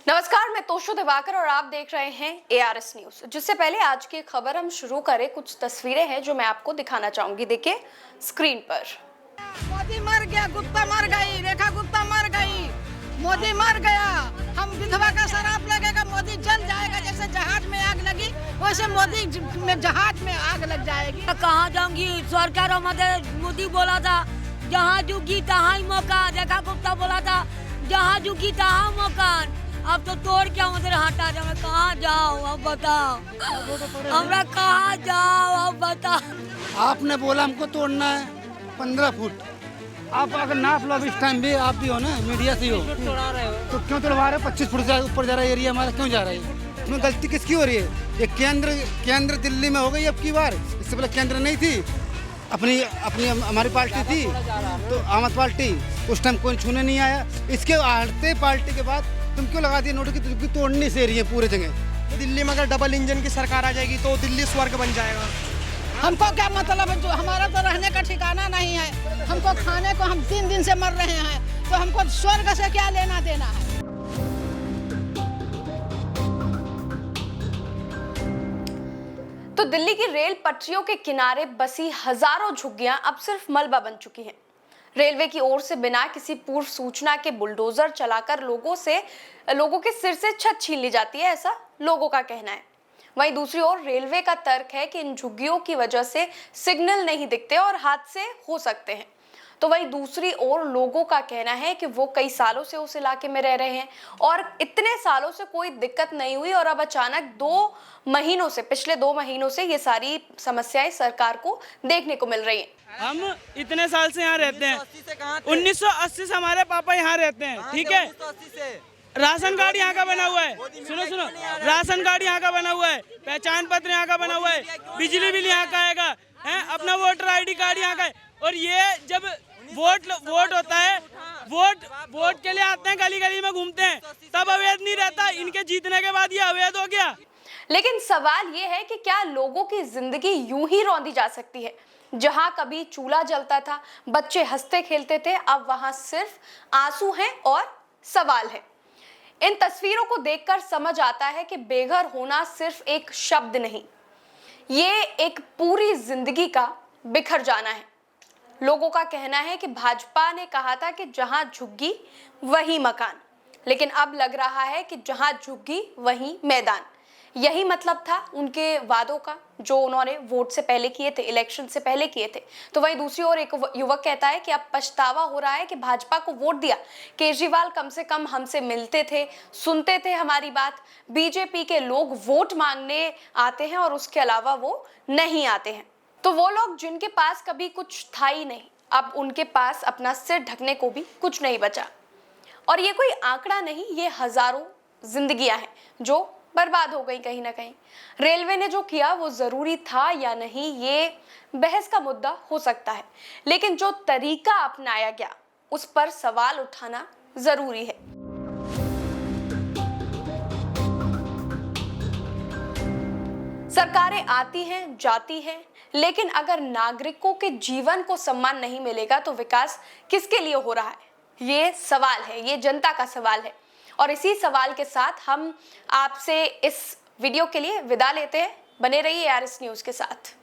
नमस्कार, मैं तोशो दिवाकर और आप देख रहे हैं ARS न्यूज। जिससे पहले आज की खबर हम शुरू करें, कुछ तस्वीरें हैं जो मैं आपको दिखाना चाहूंगी। देखिए स्क्रीन पर। मोदी मर गया, गुप्ता मर गई, रेखा गुप्ता मर गई, मोदी मर गया। हम विधवा का शराब लगेगा, मोदी जल जाएगा। जैसे जहाज में आग लगी वैसे मोदी में जहाज में आग लग जाएगी। कहाँ जाऊंगी? सरकार हमारे मोदी बोला था जहाँ झुकी तहाँ ही मकान। रेखा गुप्ता बोला था जहाँ झुकी तहाँ मकान। अब तो तोड़ के उधर हटा जाओ। मैं कहाँ जाऊँ अब बताओ, हमरा कहाँ जाओ अब बताओ। आपने बोला हमको तोड़ना है 15 फुट। आप अगर नाप लो इस टाइम भी, आप भी हो ना, मीडिया से हो, तो क्यों तोड़वा रहे हो? 25 फुट से ऊपर जा रहा है एरिया हमारा, क्यों जा रहा है? इसमें गलती किसकी हो रही है? ये केंद्र दिल्ली में हो गई अब की बार। इससे पहले केंद्र नहीं थी, अपनी अपनी हमारी पार्टी थी तो आम आदमी पार्टी, उस टाइम कोई छूने नहीं आया। इसके हटते पार्टी के बाद तुम क्यों लगा दिए नोट की तोड़ने से रही है पूरे जगह। दिल्ली में अगर डबल इंजन की सरकार आ जाएगी तो दिल्ली स्वर्ग बन जाएगा। हमको क्या मतलब है? जो हमारा तो रहने का ठिकाना नहीं है, हमको खाने को हम 3 दिन से मर रहे हैं, तो हमको स्वर्ग से क्या लेना देना है? तो दिल्ली की रेल पटरियों के किनारे बसी हजारों झुग्गियां अब सिर्फ मलबा बन चुकी हैं। रेलवे की ओर से बिना किसी पूर्व सूचना के बुलडोजर चलाकर लोगों के सिर से छत छीन ली जाती है, ऐसा लोगों का कहना है। वहीं दूसरी ओर रेलवे का तर्क है कि इन झुग्गियों की वजह से सिग्नल नहीं दिखते और हादसे हो सकते हैं। तो वहीं दूसरी ओर लोगों का कहना है कि वो कई सालों से उस इलाके में रह रहे हैं और इतने सालों से कोई दिक्कत नहीं हुई, और अब अचानक पिछले 2 महीनों से ये सारी समस्याएं सरकार को देखने को मिल रही हैं। हम इतने साल से यहाँ रहते हैं, 1980 से हमारे पापा यहाँ रहते हैं, ठीक है। राशन कार्ड यहाँ का बना हुआ है, सुनो, राशन कार्ड यहाँ का बना हुआ है, पहचान पत्र यहाँ का बना हुआ है, बिजली बिल यहाँ का आएगा है, अपना वोटर ID कार्ड यहाँ का है। और ये जब वोट होता है, वोट के लिए आते हैं, गली गली में घूमते हैं, तब अवैध नहीं रहता। इनके जीतने के बाद ये अवैध हो गया। लेकिन सवाल ये है कि क्या लोगों की जिंदगी यूं ही रौंदी जा सकती है? जहां कभी चूल्हा जलता था, बच्चे हंसते खेलते थे, अब वहां सिर्फ आंसू हैं और सवाल है। इन तस्वीरों को देखकर समझ आता है कि बेघर होना सिर्फ एक शब्द नहीं, ये एक पूरी जिंदगी का बिखर जाना है। लोगों का कहना है कि भाजपा ने कहा था कि जहां झुग्गी वहीं मकान, लेकिन अब लग रहा है कि जहां झुग्गी वहीं मैदान। यही मतलब था उनके वादों का, जो उन्होंने वोट से पहले किए थे, इलेक्शन से पहले किए थे। तो वहीं दूसरी ओर एक युवक कहता है कि अब पछतावा हो रहा है कि भाजपा को वोट दिया। केजरीवाल कम से कम हमसे मिलते थे, सुनते थे हमारी बात। बीजेपी के लोग वोट मांगने आते हैं और उसके अलावा वो नहीं आते हैं। तो वो लोग जिनके पास कभी कुछ था ही नहीं, अब उनके पास अपना सिर ढकने को भी कुछ नहीं बचा। और ये कोई आंकड़ा नहीं, ये हजारों जिंदगियां हैं जो बर्बाद हो गई कहीं ना कहीं। रेलवे ने जो किया वो जरूरी था या नहीं, ये बहस का मुद्दा हो सकता है, लेकिन जो तरीका अपनाया गया उस पर सवाल उठाना जरूरी है। सरकारें आती हैं, जाती हैं, लेकिन अगर नागरिकों के जीवन को सम्मान नहीं मिलेगा तो विकास किसके लिए हो रहा है? ये सवाल है, ये जनता का सवाल है। और इसी सवाल के साथ हम आपसे इस वीडियो के लिए विदा लेते हैं। बने रहिए ARS न्यूज के साथ।